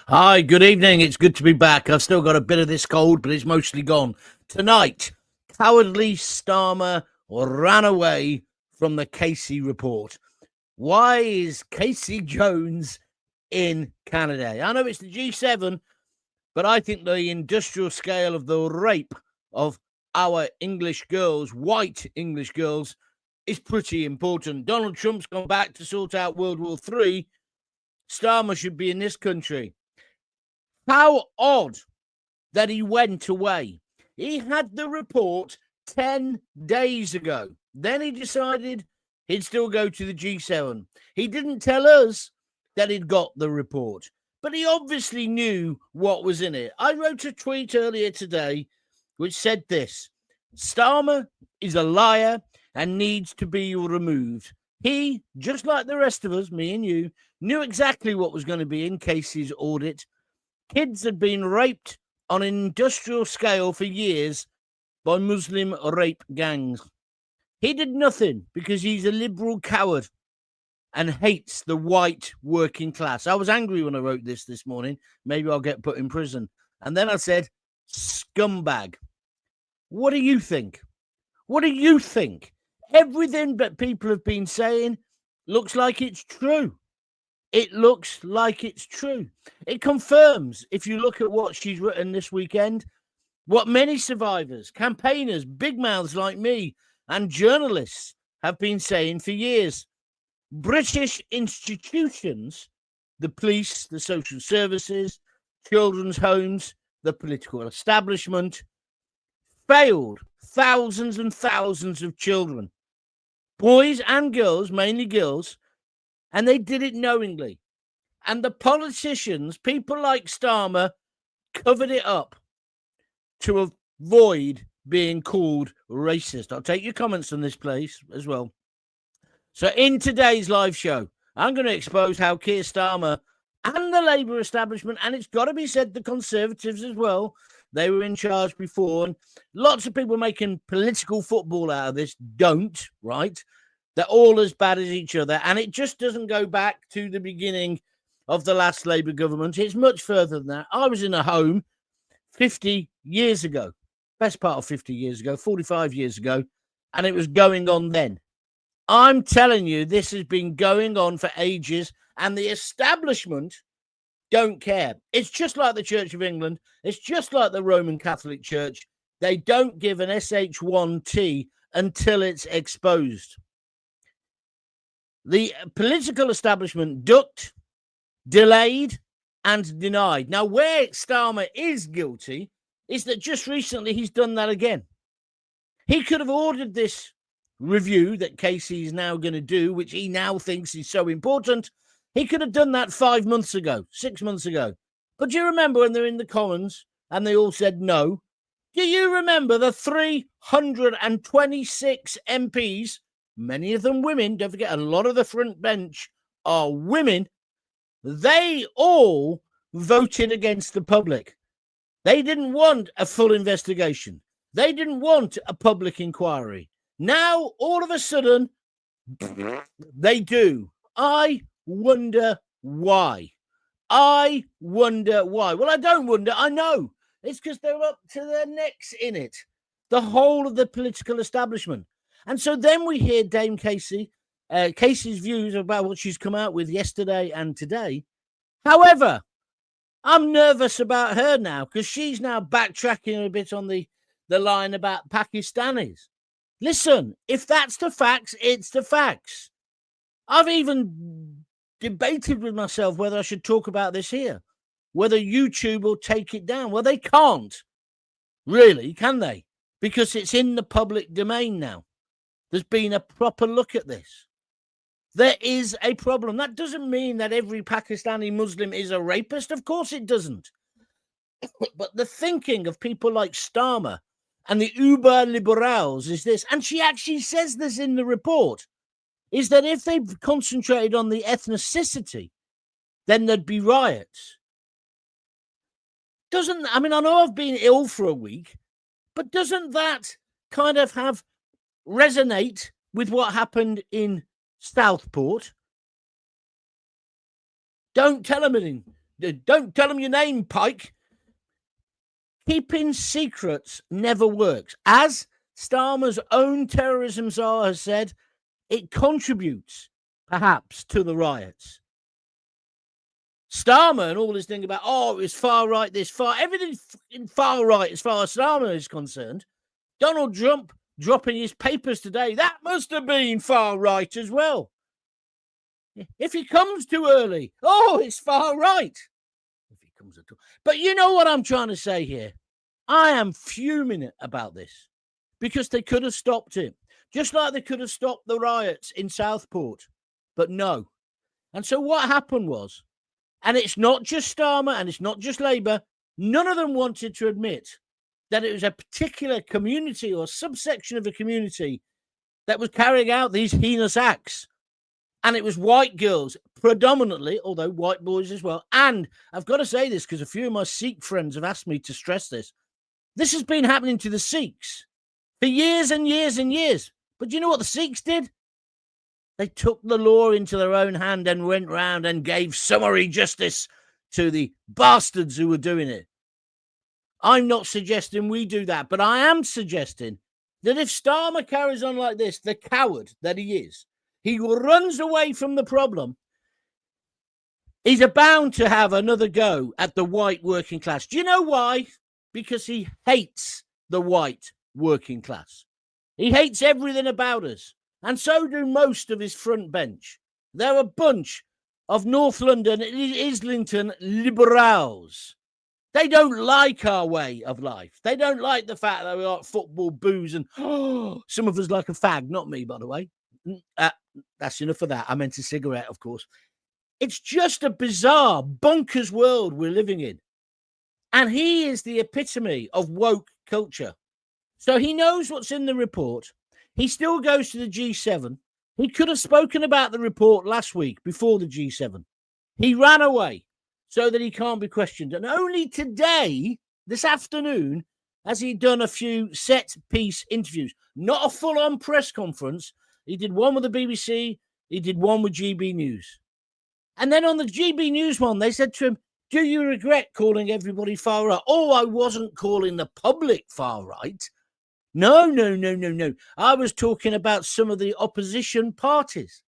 Hi, good evening. It's good to be back. I've still got a bit of this cold, but it's mostly gone. Tonight, cowardly Starmer ran away from the Casey report. Why is Casey Jones in Canada? I know it's the G7, but I think the industrial scale of the rape of our English girls, white English girls, is pretty important. Donald Trump's gone back to sort out World War III. Starmer should be in this country. How odd that he went away. He had the report 10 days ago. Then he decided he'd still go to the G7. He didn't tell us that he'd got the report, but he obviously knew what was in it. I wrote a tweet earlier today which said this: Starmer is a liar and needs to be removed. He, just like the rest of us, me and you, knew exactly what was going to be in Casey's audit. Kids had been raped on an industrial scale for years by Muslim rape gangs. He did nothing because he's a liberal coward and hates the white working class. I was angry when I wrote this morning. Maybe I'll get put in prison. And then I said, scumbag. What do you think? What do you think? Everything that people have been saying looks like it's true. It looks like it's true. It confirms, if you look at what she's written this weekend, what many survivors, campaigners, big mouths like me, and journalists have been saying for years. British institutions, the police, the social services, children's homes, the political establishment, failed thousands and thousands of children, boys and girls, mainly girls, and they did it knowingly. And the politicians, people like Starmer, covered it up to avoid being called racist. I'll take your comments on this, please, as well. So in today's live show, I'm going to expose how Keir Starmer and the Labour establishment, and it's got to be said the Conservatives as well, they were in charge before, and lots of people making political football out of this don't, right? They're all as bad as each other, and it just doesn't go back to the beginning of the last Labour government. It's much further than that. I was in a home 50 years ago, best part of 50 years ago, 45 years ago, and it was going on then. I'm telling you, this has been going on for ages, and the establishment don't care. It's just like the Church of England. It's just like the Roman Catholic Church. They don't give an SH1T until it's exposed. The political establishment ducked, delayed, and denied. Now, where Starmer is guilty is that just recently he's done that again. He could have ordered this review that Casey is now going to do, which he now thinks is so important. He could have done that 5 months ago, 6 months ago. But do you remember when they're in the Commons and they all said no? Do you remember the 326 MPs, many of them women, don't forget, a lot of the front bench are women, they all voted against the public. They didn't want a full investigation. They didn't want a public inquiry. Now, all of a sudden, they do. I wonder why. I wonder why. Well, I don't wonder. I know. It's because they're up to their necks in it. The whole of the political establishment. And so then we hear Dame Casey, Casey's views about what she's come out with yesterday and today. However, I'm nervous about her now because she's now backtracking a bit on the line about Pakistanis. Listen, if that's the facts, it's the facts. I've even debated with myself whether I should talk about this here, whether YouTube will take it down. Well, they can't. Really, can they? Because it's in the public domain now. There's been a proper look at this. There is a problem. That doesn't mean that every Pakistani Muslim is a rapist. Of course it doesn't. But the thinking of people like Starmer and the uber liberals is this, and she actually says this in the report, is that if they concentrated on the ethnicity, then there'd be riots. I know I've been ill for a week, but doesn't that kind of resonate with what happened in Southport? Don't tell them anything. Don't tell them your name, Pike. Keeping secrets never works. As Starmer's own terrorism czar has said, it contributes, perhaps, to the riots. Starmer and all this thing about, it's far right, everything's far right as far as Starmer is concerned. Donald Trump dropping his papers today, that must have been far right as well. If he comes too early, it's far right. If he comes at all. But you know what I'm trying to say here? I am fuming about this because they could have stopped it, just like they could have stopped the riots in Southport, but no. And so what happened was, and it's not just Starmer and it's not just Labour, none of them wanted to admit that it was a particular community or subsection of a community that was carrying out these heinous acts. And it was white girls predominantly, although white boys as well. And I've got to say this because a few of my Sikh friends have asked me to stress this. This has been happening to the Sikhs for years and years and years. But you know what the Sikhs did? They took the law into their own hand and went round and gave summary justice to the bastards who were doing it. I'm not suggesting we do that, but I am suggesting that if Starmer carries on like this, the coward that he is, he runs away from the problem, he's bound to have another go at the white working class. Do you know why? Because he hates the white working class. He hates everything about us. And so do most of his front bench. They're a bunch of North London, Islington liberals. They don't like our way of life. They don't like the fact that we like football, booze, and some of us like a fag. Not me, by the way. That's enough of that. I meant a cigarette, of course. It's just a bizarre, bonkers world we're living in. And he is the epitome of woke culture. So he knows what's in the report. He still goes to the G7. He could have spoken about the report last week before the G7. He ran away so that he can't be questioned. And only today, this afternoon, has he done a few set-piece interviews. Not a full-on press conference. He did one with the BBC. He did one with GB News. And then on the GB News one, they said to him, do you regret calling everybody far right? I wasn't calling the public far right. No. I was talking about some of the opposition parties.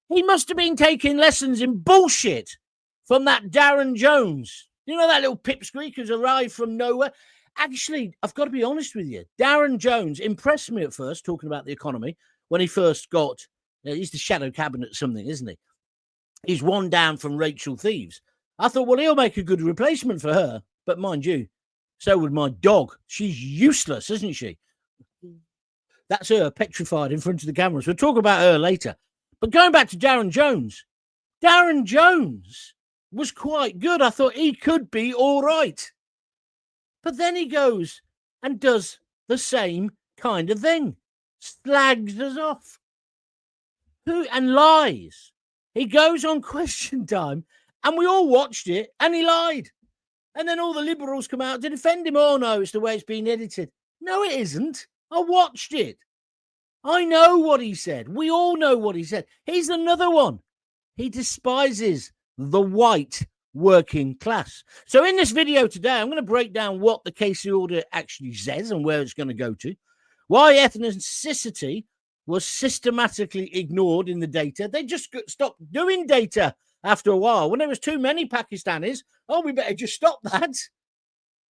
He must have been taking lessons in bullshit from that Darren Jones. You know, that little pipsqueak who's arrived from nowhere? Actually, I've got to be honest with you. Darren Jones impressed me at first, talking about the economy, when he first got, he's the shadow cabinet something, isn't he? He's one down from Rachel Thieves. I thought, well, he'll make a good replacement for her. But mind you, so would my dog. She's useless, isn't she? That's her petrified in front of the cameras. We'll talk about her later. But going back to Darren Jones was quite good. I thought he could be all right. But then he goes and does the same kind of thing. Slags us off. And lies. He goes on Question Time, and we all watched it, and he lied. And then all the liberals come out to defend him. Oh, no, it's the way it's been edited. No, it isn't. I watched it. I know what he said. We all know what he said. He's another one. He despises the white working class. So in this video today, I'm going to break down what the Casey audit actually says and where it's going to go to, why ethnicity was systematically ignored in the data. They just stopped doing data after a while. When there was too many Pakistanis, we better just stop that.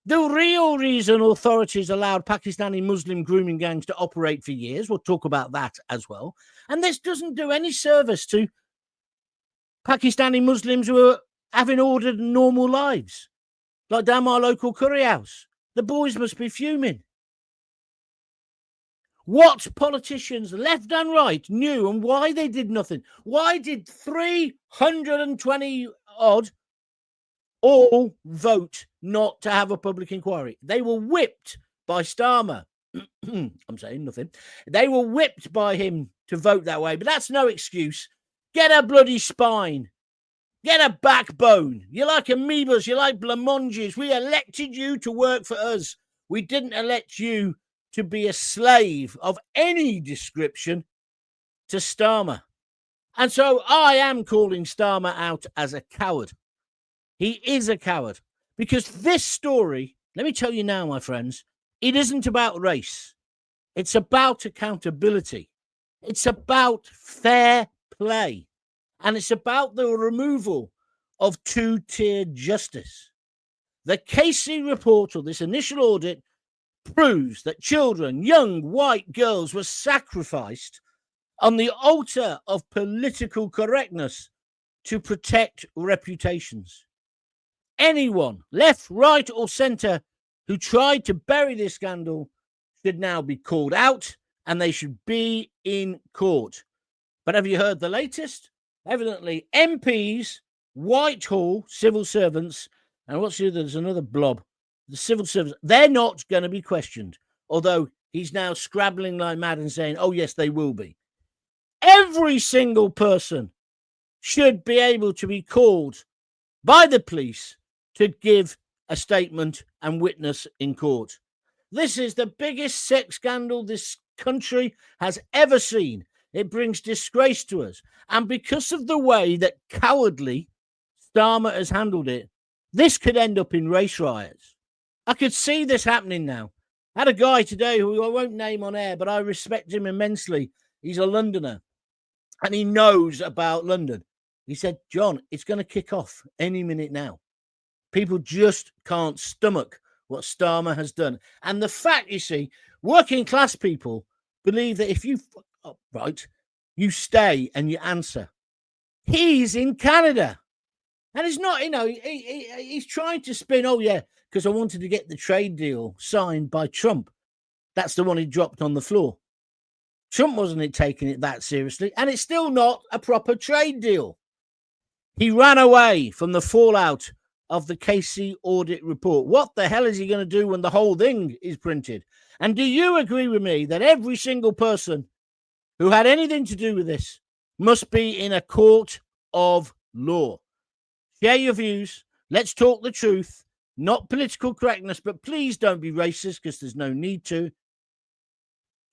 The real reason authorities allowed Pakistani Muslim grooming gangs to operate for years, we'll talk about that as well. And this doesn't do any service to Pakistani Muslims who are having ordered normal lives, like down my local curry house. The boys must be fuming. What politicians, left and right, knew and why they did nothing. Why did 320 odd all vote not to have a public inquiry? They were whipped by Starmer. I'm saying nothing. They were whipped by him to vote that way, but that's no excuse. Get a bloody spine. Get a backbone. You like amoebas, you like blancmanges. We elected you to work for us. We didn't elect you to be a slave of any description to Starmer. And so I am calling Starmer out as a coward. He is a coward. Because this story, let me tell you now, my friends, it isn't about race. It's about accountability. It's about fair play. And it's about the removal of two-tier justice. The Casey report, or this initial audit, proves that children, young white girls, were sacrificed on the altar of political correctness to protect reputations. Anyone, left, right, or centre, who tried to bury this scandal should now be called out, and they should be in court. But have you heard the latest? Evidently, MPs, Whitehall, civil servants, and what's the other? There's another blob. The civil servants, they're not going to be questioned, although he's now scrabbling like mad and saying, oh, yes, they will be. Every single person should be able to be called by the police to give a statement and witness in court. This is the biggest sex scandal this country has ever seen. It brings disgrace to us. And because of the way that cowardly Starmer has handled it, this could end up in race riots. I could see this happening now. I had a guy today who I won't name on air, but I respect him immensely. He's a Londoner and he knows about London. He said, John, it's going to kick off any minute now. People just can't stomach what Starmer has done. And the fact, you see, working class people believe that if you fuck up right, you stay and you answer. He's in Canada. And it's not, he's trying to spin, oh, yeah, because I wanted to get the trade deal signed by Trump. That's the one he dropped on the floor. Trump wasn't taking it that seriously, and it's still not a proper trade deal. He ran away from the fallout of the Casey audit report. What the hell is he going to do when the whole thing is printed? And do you agree with me that every single person who had anything to do with this must be in a court of law? Share your views. Let's talk the truth, not political correctness, but please don't be racist because there's no need to.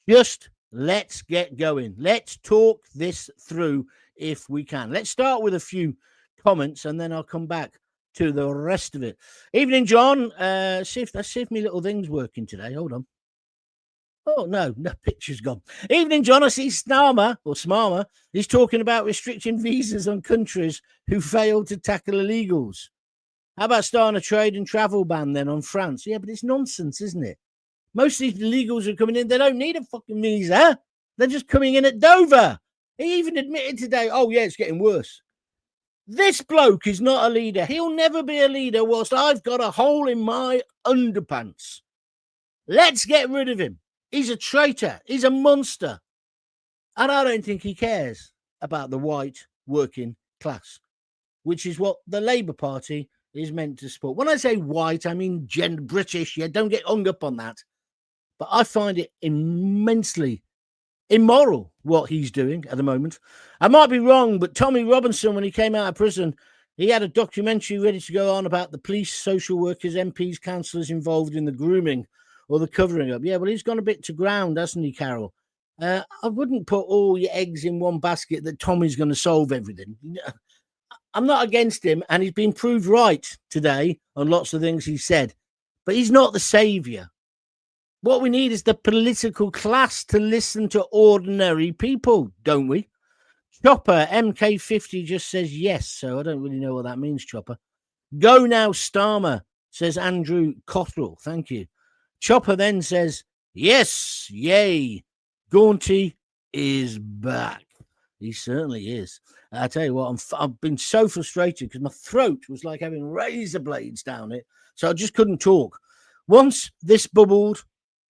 Just let's get going. Let's talk this through if we can. Let's start with a few comments and then I'll come back to the rest of it. Evening, John. Let's see if my little thing's working today. Hold on. Oh, no, picture's gone. Evening, John. I see Smarmer. He's talking about restricting visas on countries who fail to tackle illegals. How about starting a trade and travel ban then on France? Yeah, but it's nonsense, isn't it? Most of these illegals are coming in. They don't need a fucking visa. They're just coming in at Dover. He even admitted today, oh, yeah, it's getting worse. This bloke is not a leader. He'll never be a leader whilst I've got a hole in my underpants. Let's get rid of him. He's a traitor. He's a monster. And I don't think he cares about the white working class, which is what the Labour Party is meant to support. When I say white, I mean British. Yeah, don't get hung up on that. But I find it immensely immoral what he's doing at the moment. I might be wrong, but Tommy Robinson, when he came out of prison, he had a documentary ready to go on about the police, social workers, MPs, councillors involved in the grooming or the covering up. Yeah, well, he's gone a bit to ground, hasn't he, Carol? I wouldn't put all your eggs in one basket that Tommy's going to solve everything. I'm not against him, and he's been proved right today on lots of things he said, but he's not the saviour. What we need is the political class to listen to ordinary people, don't we? Chopper, MK50 just says yes, so I don't really know what that means, Chopper. Go now, Starmer, says Andrew Cottrell. Thank you. Chopper then says, yes, yay, Gaunty is back. He certainly is. I tell you what, I've been so frustrated because my throat was like having razor blades down it, so I just couldn't talk. Once this bubble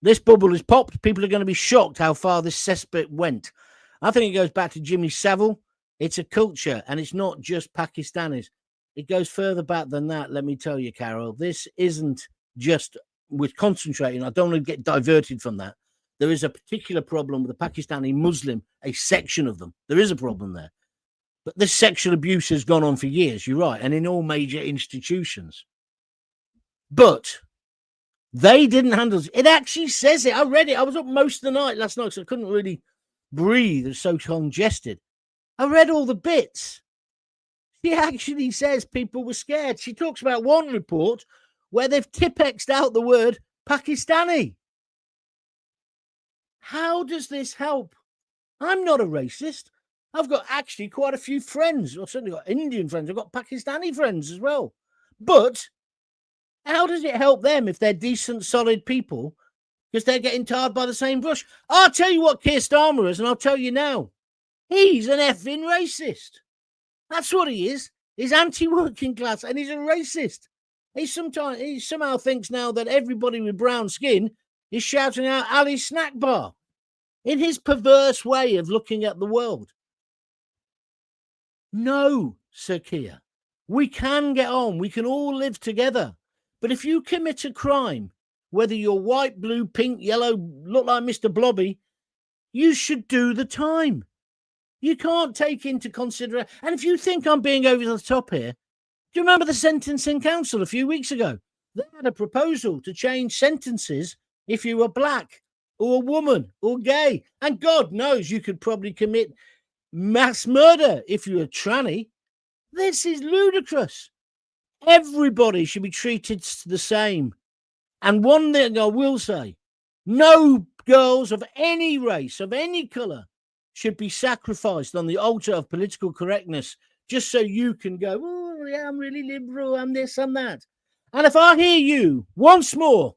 is popped, people are going to be shocked how far this cesspit went. I think it goes back to Jimmy Savile. It's a culture, and it's not just Pakistanis. It goes further back than that, let me tell you, Carol. This isn't just... We're concentrating. I don't want to get diverted from that. There is a particular problem with the Pakistani Muslim, a section of them. There is a problem there. But this sexual abuse has gone on for years, you're right, and in all major institutions. But they didn't handle it. It actually says it. I read it. I was up most of the night last night, so I couldn't really breathe. It was so congested. I read all the bits. She actually says people were scared. She talks about one report where they've Tipexed out the word Pakistani. How does this help? I'm not a racist. I've got actually quite a few friends. I've certainly got Indian friends. I've got Pakistani friends as well. But how does it help them if they're decent, solid people? Because they're getting tarred by the same brush. I'll tell you what Keir Starmer is, and I'll tell you now. He's an effing racist. That's what he is. He's anti-working class, and he's a racist. He somehow thinks now that everybody with brown skin is shouting out Ali's snack bar in his perverse way of looking at the world. No, Sir Keir, we can get on. We can all live together. But if you commit a crime, whether you're white, blue, pink, yellow, look like Mr. Blobby, you should do the time. You can't take into consideration. And if you think I'm being over the top here, do you remember the Sentencing Council a few weeks ago? They had a proposal to change sentences if you were black or a woman or gay. And God knows you could probably commit mass murder if you're a tranny. This is ludicrous. Everybody should be treated the same. And one thing I will say, no girls of any race, of any colour, should be sacrificed on the altar of political correctness just so you can go, oh, yeah, I'm really liberal, I'm this, I'm that. And if I hear you once more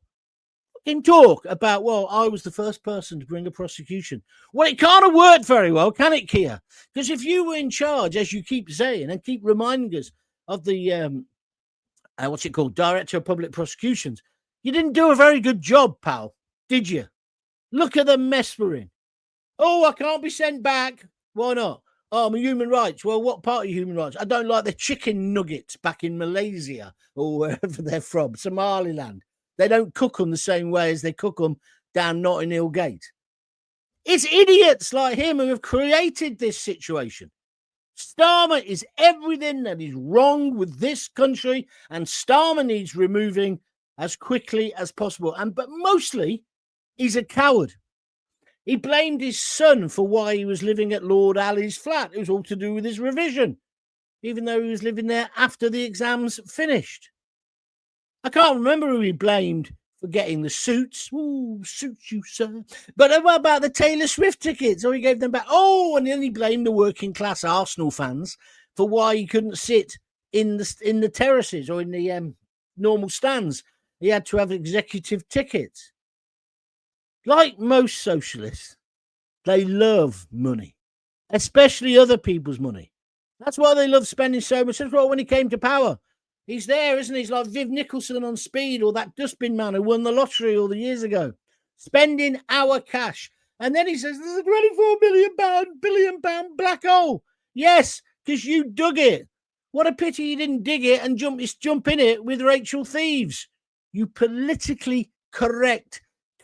in talk about, well, I was the first person to bring a prosecution, well, it can't have worked very well, can it, Keir? Because if you were in charge, as you keep saying and keep reminding us of the, what's it called, Director of Public Prosecutions, you didn't do a very good job, pal, did you? Look at the mess we're in. Oh, I can't be sent back. Why not? Oh, I'm a human rights. Well, what part of human rights? I don't like the chicken nuggets back in Malaysia or wherever they're from, Somaliland. They don't cook them the same way as they cook them down Notting Hill Gate. It's idiots like him who have created this situation. Starmer is everything that is wrong with this country, and Starmer needs removing as quickly as possible. But mostly, he's a coward. He blamed his son for why he was living at Lord Ali's flat. It was all to do with his revision, even though he was living there after the exams finished. I can't remember who he blamed for getting the suits. Ooh, suits you, sir. But what about the Taylor Swift tickets? Oh, he gave them back. Oh, and then he blamed the working class Arsenal fans for why he couldn't sit in the terraces or in the normal stands. He had to have executive tickets. Like most socialists, they love money, especially other people's money. That's why they love spending so much. That's why when he came to power, he's there, isn't he? He's like Viv Nicholson on Speed, or that dustbin man who won the lottery all the years ago, spending our cash. And then he says, there's a £24 billion black hole. Yes, because you dug it. What a pity you didn't dig it and jump in it with Rachel Thieves. You politically correct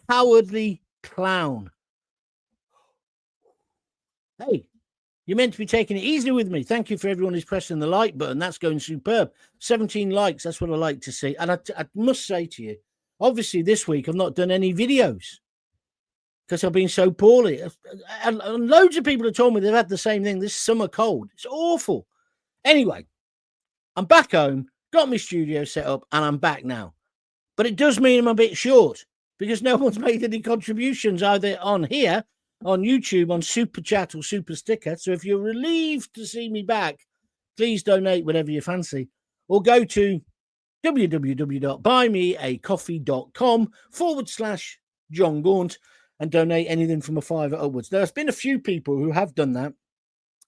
cowardly clown. Hey, you're meant to be taking it easy with me. Thank you for everyone who's pressing the like button. That's going superb. 17 likes. That's what I like to see. And I must say to you, obviously this week I've not done any videos because I've been so poorly. And loads of people have told me they've had the same thing, this summer cold. It's awful. Anyway, I'm back home, got my studio set up, and I'm back now. But it does mean I'm a bit short, because no one's made any contributions either on here, on YouTube, on Super Chat or Super Sticker. So if you're relieved to see me back, please donate whatever you fancy. Or go to www.buymeacoffee.com/John Gaunt and donate anything from a £5 upwards. There's been a few people who have done that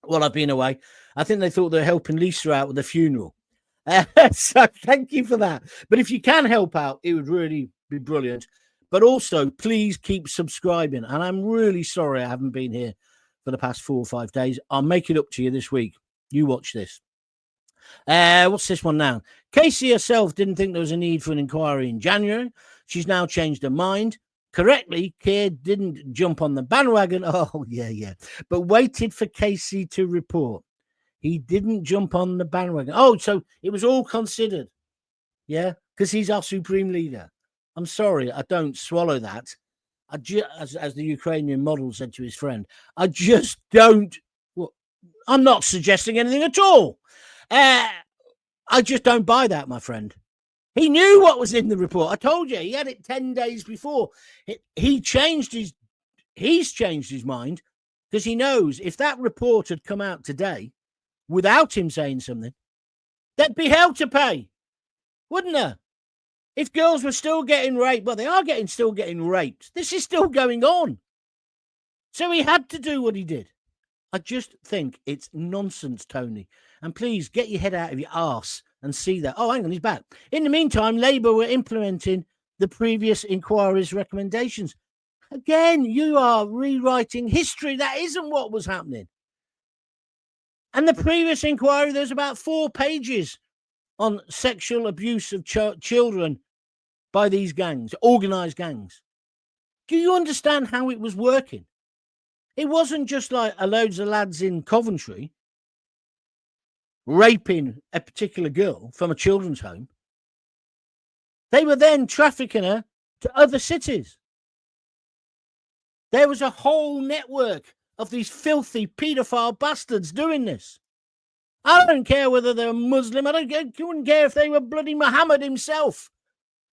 while I've been away. I think they thought they were helping Lisa out with the funeral. So thank you for that. But if you can help out, it would really be brilliant. But also, please keep subscribing. And I'm really sorry I haven't been here for the past 4 or 5 days. I'll make it up to you this week. You watch this. What's this one now? Casey herself didn't think there was a need for an inquiry in January. She's now changed her mind. Correctly, Keir didn't jump on the bandwagon. Oh, yeah. But waited for Casey to report. He didn't jump on the bandwagon. Oh, so it was all considered. Yeah, because he's our supreme leader. I'm sorry, I don't swallow that. As the Ukrainian model said to his friend, I just don't. Well, I'm not suggesting anything at all. I just don't buy that, my friend. He knew what was in the report. I told you, he had it 10 days before. He's changed his mind because he knows if that report had come out today without him saying something, they'd be held to pay, wouldn't there? If girls were still getting raped, well, they are still getting raped. This is still going on. So he had to do what he did. I just think it's nonsense, Tony. And please get your head out of your arse and see that. Oh, hang on, he's back. In the meantime, Labour were implementing the previous inquiry's recommendations. Again, you are rewriting history. That isn't what was happening. And the previous inquiry, there's about 4 pages on sexual abuse of children by these gangs, organised gangs. Do you understand how it was working? It wasn't just like loads of lads in Coventry raping a particular girl from a children's home. They were then trafficking her to other cities. There was a whole network of these filthy paedophile bastards doing this. I don't care whether they're Muslim. I wouldn't care if they were bloody Muhammad himself.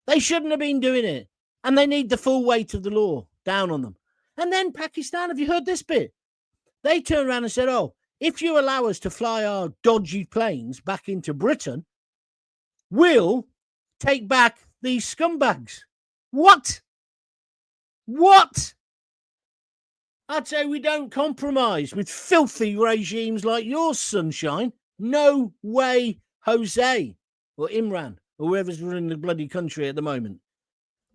They shouldn't have been doing it. And they need the full weight of the law down on them. And then Pakistan, have you heard this bit? They turned around and said, oh, if you allow us to fly our dodgy planes back into Britain, we'll take back these scumbags. What? I'd say we don't compromise with filthy regimes like yours, sunshine. No way, Jose or Imran or whoever's running the bloody country at the moment.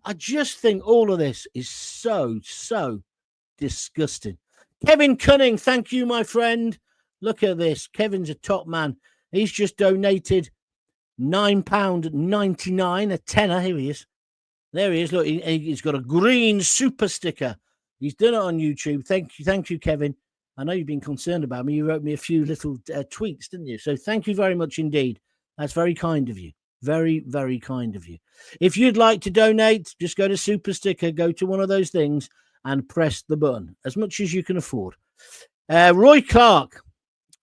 I just think all of this is so disgusting. Kevin Cunning, thank you, my friend. Look at this. Kevin's a top man. He's just donated £9.99, a tenner. Here he is. There he is. Look, he's got a green super sticker. He's done it on YouTube. Thank you, Kevin. I know you've been concerned about me. You wrote me a few little tweets, didn't you? So thank you very much indeed. That's very kind of you. Very, very kind of you. If you'd like to donate, just go to Super Sticker, go to one of those things and press the button, as much as you can afford. Roy Clark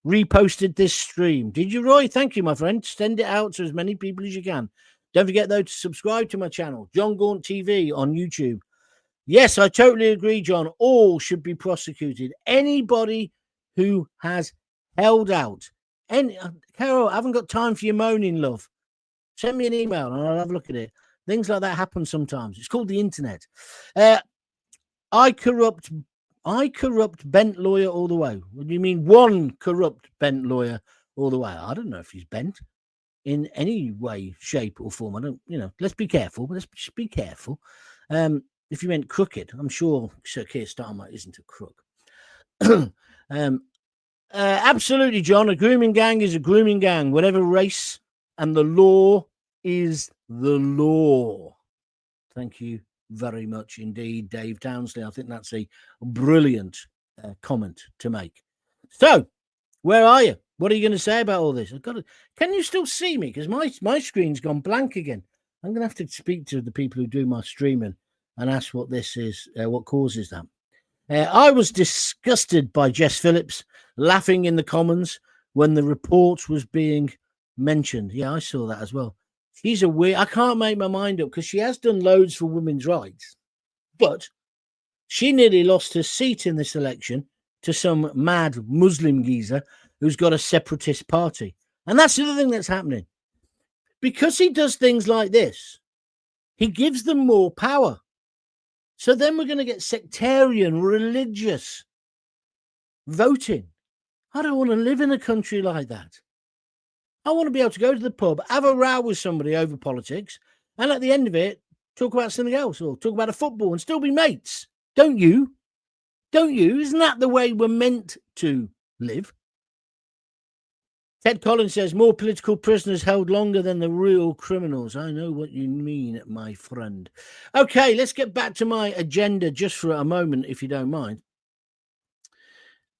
reposted this stream. Did you, Roy? Thank you, my friend. Send it out to as many people as you can. Don't forget, though, to subscribe to my channel, John Gaunt TV on YouTube. Yes, I totally agree, John. All should be prosecuted. Anybody who has held out. Carol, I haven't got time for your moaning, love. Send me an email and I'll have a look at it. Things like that happen sometimes. It's called the internet. I corrupt bent lawyer all the way. What do you mean one corrupt bent lawyer all the way? I don't know if he's bent in any way, shape or form. I don't, let's be careful. Let's just be careful. If you meant crooked, I'm sure Sir Keir Starmer isn't a crook. Absolutely, John. A grooming gang is a grooming gang, whatever race, and the law is the law. Thank you very much indeed, Dave Townsley. I think that's a brilliant comment to make. So, where are you? What are you going to say about all this? Can you still see me? Because my screen's gone blank again. I'm going to have to speak to the people who do my streaming and ask what this is, what causes that. I was disgusted by Jess Phillips laughing in the Commons when the report was being mentioned. Yeah, I saw that as well. She's a weird. I can't make my mind up because she has done loads for women's rights, but she nearly lost her seat in this election to some mad Muslim geezer who's got a separatist party. And that's the other thing that's happening. Because he does things like this, he gives them more power. So then we're going to get sectarian, religious voting. I don't want to live in a country like that. I want to be able to go to the pub, have a row with somebody over politics, and at the end of it, talk about something else or talk about a football and still be mates. Don't you? Don't you? Isn't that the way we're meant to live? Ted Collins says, more political prisoners held longer than the real criminals. I know what you mean, my friend. Okay, let's get back to my agenda just for a moment, if you don't mind.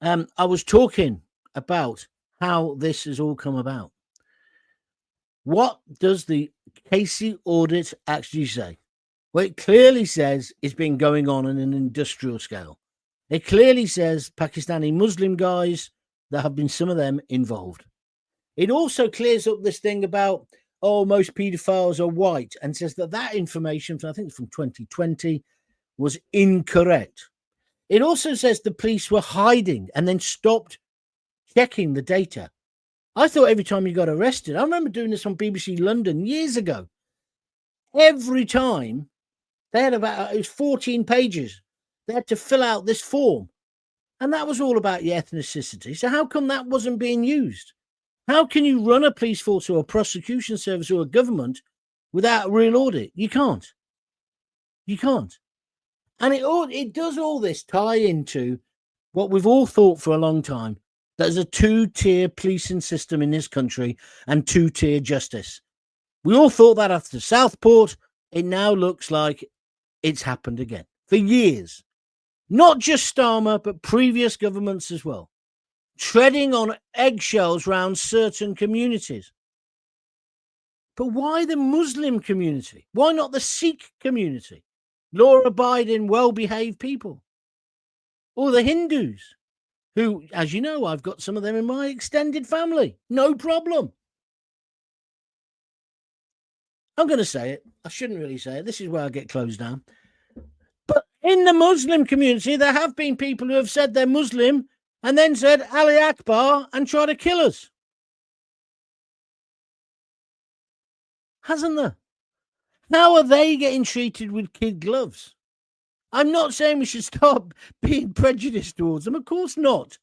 I was talking about how this has all come about. What does the Casey audit actually say? Well, it clearly says it's been going on an industrial scale. It clearly says Pakistani Muslim guys, there have been some of them involved. It also clears up this thing about, most paedophiles are white, and says that information, I think it's from 2020, was incorrect. It also says the police were hiding and then stopped checking the data. I thought every time you got arrested, I remember doing this on BBC London years ago. Every time they had it was 14 pages. They had to fill out this form. And that was all about your ethnicity. So how come that wasn't being used? How can you run a police force or a prosecution service or a government without a real audit? You can't. You can't. And it does all this tie into what we've all thought for a long time. There's a two-tier policing system in this country and two-tier justice. We all thought that after Southport. It now looks like it's happened again for years. Not just Starmer, but previous governments as well. Treading on eggshells around certain communities. But why the Muslim community? Why not the Sikh community? Law-abiding, well-behaved people. Or the Hindus, who, as you know, I've got some of them in my extended family. No problem. I'm going to say it. I shouldn't really say it. This is where I get closed down. But in the Muslim community, there have been people who have said they're Muslim and then said Ali Akbar and try to kill us. Hasn't there? How are they getting treated with kid gloves? I'm not saying we should stop being prejudiced towards them. Of course not.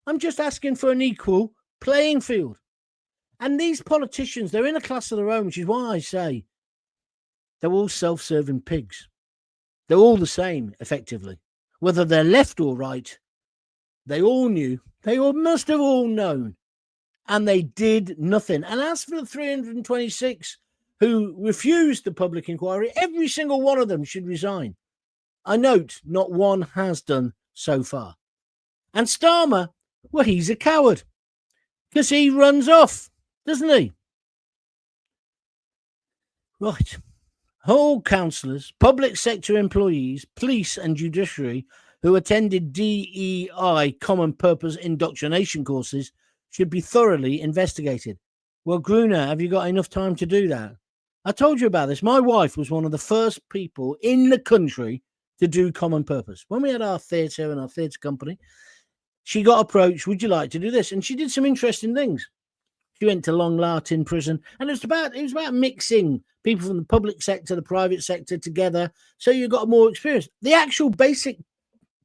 I'm just asking for an equal playing field. And these politicians, they're in a class of their own, which is why I say they're all self-serving pigs. They're all the same, effectively. Whether they're left or right, they all knew. They all must have all known. And they did nothing. And as for the 326 who refused the public inquiry, every single one of them should resign. I note not one has done so far. And Starmer, well, he's a coward because he runs off, doesn't he? Right. Whole councillors, public sector employees, police and judiciary who attended DEI common purpose indoctrination courses should be thoroughly investigated. Well, Gruner, have you got enough time to do that? I told you about this. My wife was one of the first people in the country to do common purpose. When we had our theatre and our theatre company, she got approached, would you like to do this? And she did some interesting things. She went to Long Lartin prison, and it was about mixing people from the public sector, the private sector together, so you got more experience. The actual basic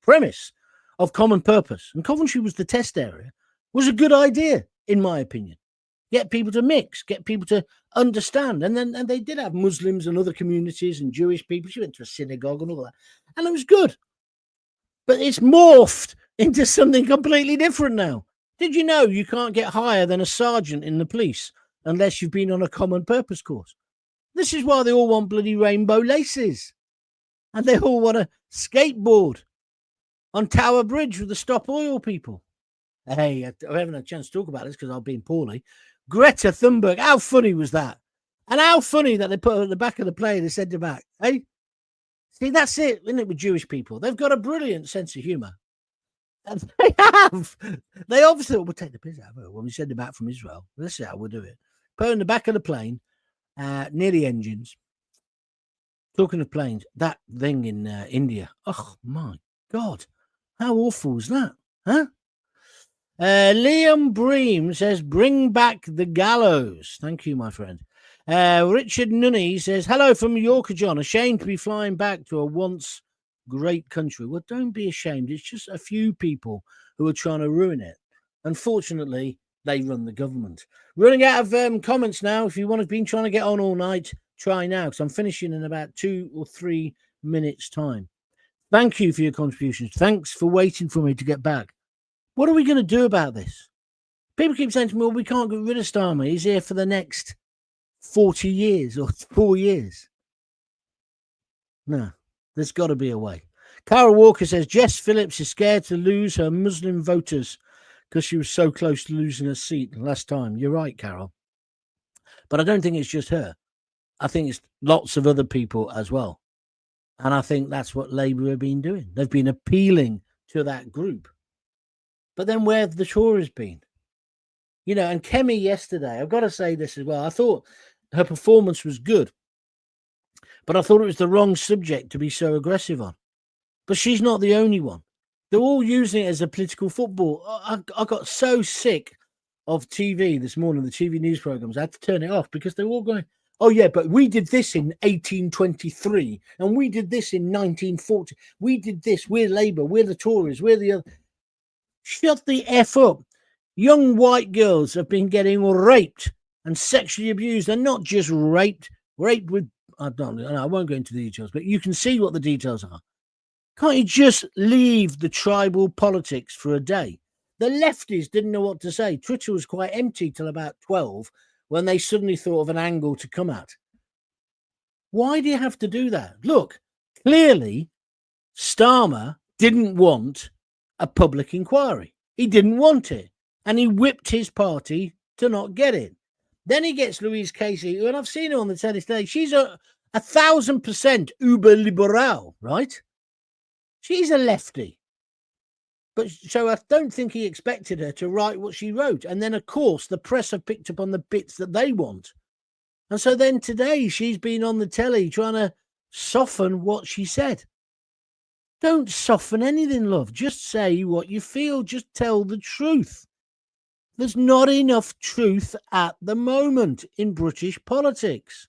premise of common purpose, and Coventry was the test area, was a good idea, in my opinion. Get people to mix, get people to understand. And they did have Muslims and other communities and Jewish people. She went to a synagogue and all that. And it was good. But it's morphed into something completely different now. Did you know you can't get higher than a sergeant in the police unless you've been on a common purpose course? This is why they all want bloody rainbow laces. And they all want to skateboard on Tower Bridge with the Stop Oil people. Hey, I haven't had a chance to talk about this because I've been poorly. Greta Thunberg, how funny was that? And how funny that they put at the back of the plane, they said to back, hey, see, that's it, isn't it, with Jewish people? They've got a brilliant sense of humour. And they have. They obviously will take the piss out of her when we send them back from Israel. Let's see how we'll do it. Put her in the back of the plane, near the engines. Talking of planes, that thing in India. Oh, my God. How awful was that? Huh? Liam Bream says, bring back the gallows. Thank you, my friend. Richard Nunny says, hello from Mallorca, John. Ashamed to be flying back to a once great country. Well, don't be ashamed. It's just a few people who are trying to ruin it. Unfortunately, they run the government. Running out of comments now. If you want to been trying to get on all night, try now, because I'm finishing in about 2 or 3 minutes' time. Thank you for your contributions. Thanks for waiting for me to get back. What are we going to do about this? People keep saying to me, well, we can't get rid of Starmer. He's here for the next 40 years or 4 years. No, there's got to be a way. Carol Walker says, Jess Phillips is scared to lose her Muslim voters because she was so close to losing her seat last time. You're right, Carol. But I don't think it's just her. I think it's lots of other people as well. And I think that's what Labour have been doing. They've been appealing to that group. But then where have the Tories been? You know, and Kemi yesterday, I've got to say this as well. I thought her performance was good, but I thought it was the wrong subject to be so aggressive on. But she's not the only one. They're all using it as a political football. I got so sick of TV this morning, the TV news programs. I had to turn it off because they were all going, oh, yeah, but we did this in 1823 and we did this in 1940. We did this. We're Labour. We're the Tories. We're the other. Shut the F up. Young white girls have been getting raped and sexually abused, and not just raped with, I won't go into the details, but you can see what the details are. Can't you just leave the tribal politics for a day? The lefties didn't know what to say. Twitter was quite empty till about 12 when they suddenly thought of an angle to come at. Why do you have to do that? Look, clearly Starmer didn't want a public inquiry. He didn't want it. And he whipped his party to not get it. Then he gets Louise Casey, and I've seen her on the telly today. She's a 1,000% uber liberal, right? She's a lefty. But so I don't think he expected her to write what she wrote. And then, of course, the press have picked up on the bits that they want. And so then today she's been on the telly trying to soften what she said. Don't soften anything, love. Just say what you feel. Just tell the truth. There's not enough truth at the moment in British politics.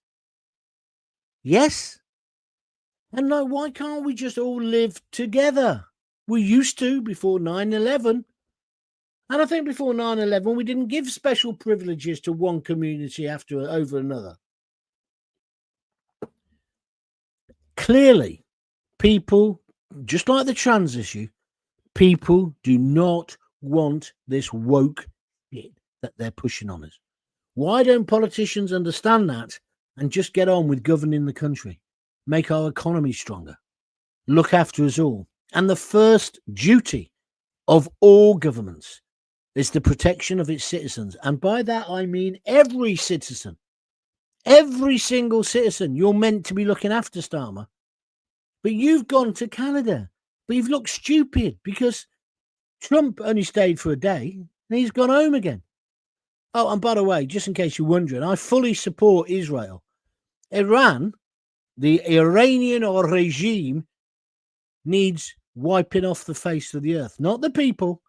Yes? And no, why can't we just all live together? We used to before 9/11. And I think before 9/11, we didn't give special privileges to one community over another. Clearly, people, just like the trans issue, people do not want this woke shit that they're pushing on us. Why don't politicians understand that and just get on with governing the country? Make our economy stronger. Look after us all. And the first duty of all governments is the protection of its citizens. And by that, I mean every citizen. Every single citizen. You're meant to be looking after, Starmer. But you've gone to Canada. But you've looked stupid because Trump only stayed for a day and he's gone home again. Oh, and by the way, just in case you're wondering, I fully support Israel. Iran, the Iranian regime, needs wiping off the face of the earth, not the people.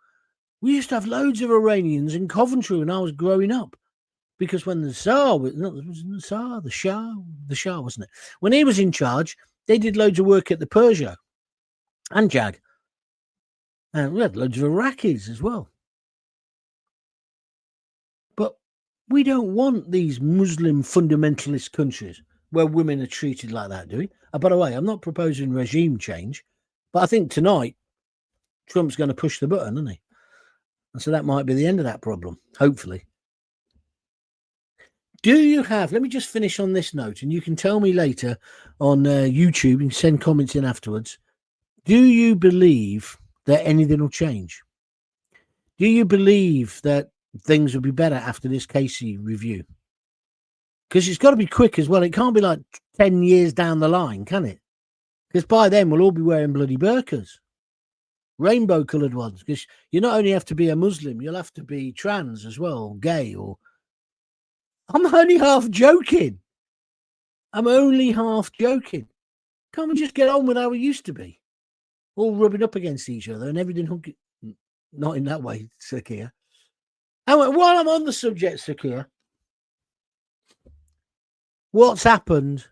We used to have loads of Iranians in Coventry when I was growing up, because when the Shah, the Shah, wasn't it? When he was in charge, they did loads of work at the Peugeot and Jag. And we had loads of Iraqis as well. But we don't want these Muslim fundamentalist countries where women are treated like that, do we? By the way, I'm not proposing regime change, but I think tonight Trump's going to push the button, isn't he? And so that might be the end of that problem, hopefully. Do you have, let me just finish on this note, and you can tell me later on YouTube, you can send comments in afterwards. Do you believe that anything will change? Do you believe that things will be better after this Casey review? Because it's got to be quick as well. It can't be like 10 years down the line, can it? Because by then we'll all be wearing bloody burqas, rainbow coloured ones. Because you not only have to be a Muslim, you'll have to be trans as well, gay, or... I'm only half joking. I'm only half joking. Can't we just get on with how we used to be? All rubbing up against each other and everything hunky. Not in that way, Sakir. And while I'm on the subject, Sakir, what's happened?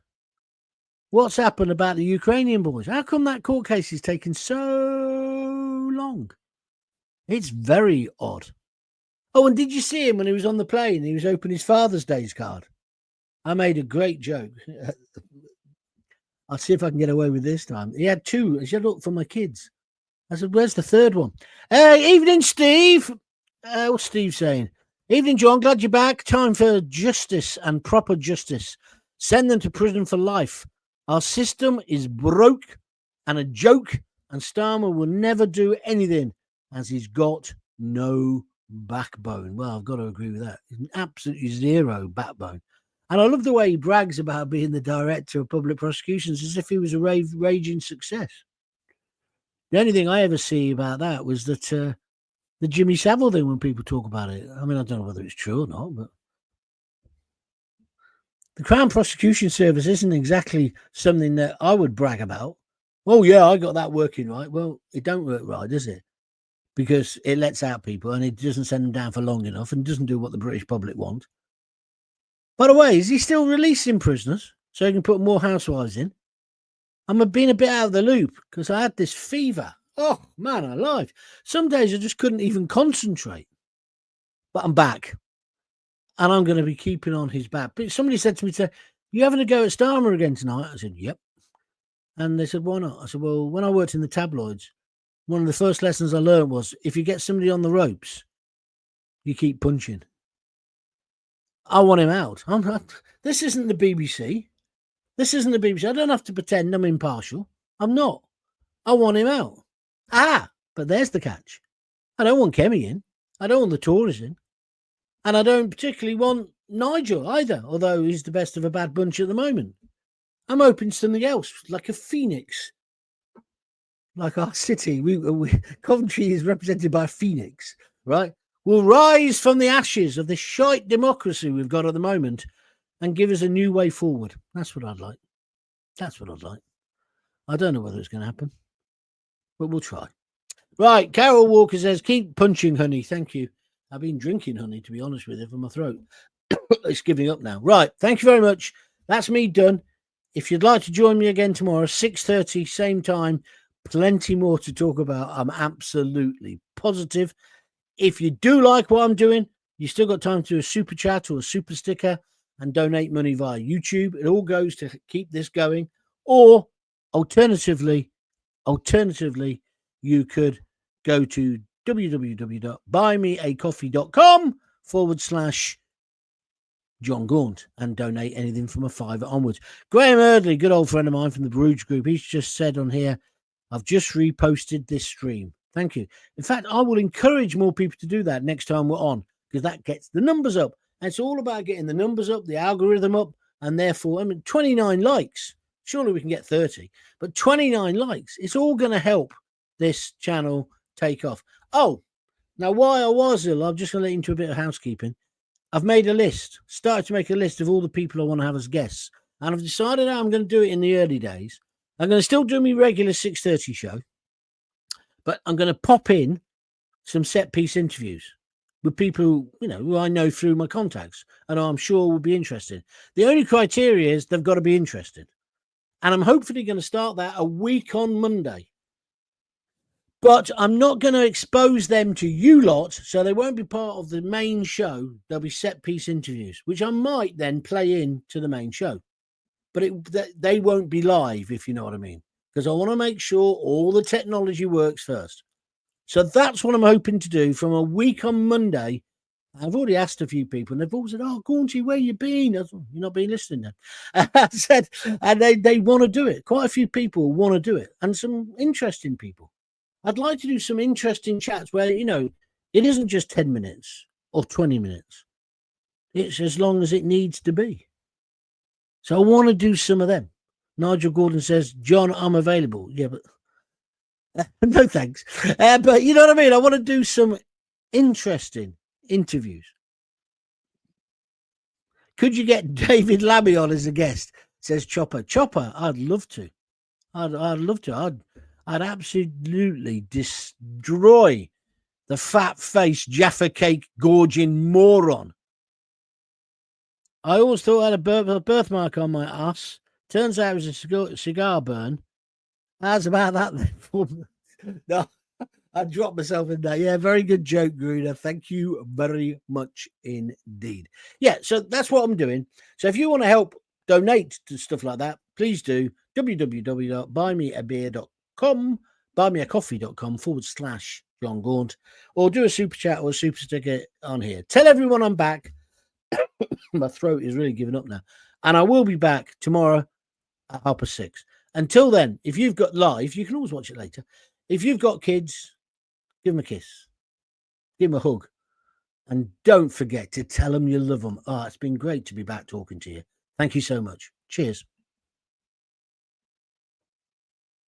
What's happened about the Ukrainian boys? How come that court case is taking so long? It's very odd. Oh, and did you see him when he was on the plane? He was opening his Father's Day's card. I made a great joke. I'll see if I can get away with this time. He had two. He said, look, for my kids. I said, where's the third one? Evening, Steve. What's Steve saying? Evening, John. Glad you're back. Time for justice and proper justice. Send them to prison for life. Our system is broke and a joke, and Starmer will never do anything as he's got no backbone. Well, I've got to agree with that. Absolutely zero backbone. And I love the way he brags about being the director of public prosecutions as if he was a raging success. The only thing I ever see about that was that the Jimmy Savile thing when people talk about it. I mean, I don't know whether it's true or not, but the Crown Prosecution Service isn't exactly something that I would brag about. Oh, yeah, I got that working right. Well, it don't work right, does it? Because it lets out people and it doesn't send them down for long enough and doesn't do what the British public want. By the way, is he still releasing prisoners so he can put more housewives in? I'm being a bit out of the loop because I had this fever. Oh, man, alive. Some days I just couldn't even concentrate. But I'm back. And I'm going to be keeping on his back. But somebody said to me today, you having a go at Starmer again tonight? I said, yep. And they said, why not? I said, well, when I worked in the tabloids, one of the first lessons I learned was if you get somebody on the ropes, you keep punching. I want him out. This isn't the BBC. This isn't the BBC. I don't have to pretend I'm impartial. I'm not. I want him out. But there's the catch. I don't want Kemi in. I don't want the Tories in. And I don't particularly want Nigel either, although he's the best of a bad bunch at the moment. I'm hoping something else, like a phoenix. Like our city. Coventry is represented by a phoenix, right? We'll rise from the ashes of this shite democracy we've got at the moment and give us a new way forward. That's what I'd like. That's what I'd like. I don't know whether it's going to happen, but we'll try. Right, Carol Walker says, keep punching, honey. Thank you. I've been drinking honey, to be honest with you, for my throat. It's giving up now. Right, thank you very much. That's me done. If you'd like to join me again tomorrow, 6:30, same time, plenty more to talk about. I'm absolutely positive. If you do like what I'm doing, you still got time to do a super chat or a super sticker and donate money via YouTube. It all goes to keep this going. Or alternatively, you could go to www.buymeacoffee.com/John Gaunt and donate anything from a £5 onwards. Graham Erdley, good old friend of mine from the Bruges Group, he's just said on here, I've just reposted this stream. Thank you. In fact, I will encourage more people to do that next time we're on because that gets the numbers up. And it's all about getting the numbers up, the algorithm up, and therefore, 29 likes. Surely we can get 30, but 29 likes. It's all going to help this channel take off. Oh, now while I was ill, I'm just going to let you into a bit of housekeeping. I've made a list, started to make a list of all the people I want to have as guests. And I've decided how I'm going to do it in the early days. I'm going to still do my regular 6:30 show, but I'm going to pop in some set piece interviews with people who I know through my contacts and I'm sure will be interested. The only criteria is they've got to be interested. And I'm hopefully going to start that a week on Monday. But I'm not going to expose them to you lot, so they won't be part of the main show. There'll be set piece interviews, which I might then play in to the main show. But they won't be live, if you know what I mean, because I want to make sure all the technology works first. So that's what I'm hoping to do from a week on Monday. I've already asked a few people, and they've all said, "Oh, Gaunty, where you been?" I said, "You're not been listening then." I said, and they want to do it. Quite a few people want to do it, and some interesting people. I'd like to do some interesting chats where it isn't just 10 minutes or 20 minutes. It's as long as it needs to be. So I want to do some of them. Nigel Gordon says, John, I'm available. Yeah, but no thanks. But you know what I mean? I want to do some interesting interviews. Could you get David Lammy on as a guest? Says Chopper. Chopper, I'd love to. I'd love to. I'd absolutely destroy the fat-faced Jaffa cake gorging moron. I always thought I had a birthmark on my ass. Turns out it was a cigar burn. How's about that then? No, I dropped myself in there. Yeah, very good joke, Gruner. Thank you very much indeed. Yeah, so that's what I'm doing. So if you want to help donate to stuff like that, please do. buymeacoffee.com/John Gaunt, or do a super chat or a super sticker on here. Tell everyone I'm back. My throat is really giving up now. And I will be back tomorrow at 6:30. Until then, if you've got live, you can always watch it later. If you've got kids, give them a kiss. Give them a hug. And don't forget to tell them you love them. It's been great to be back talking to you. Thank you so much. Cheers.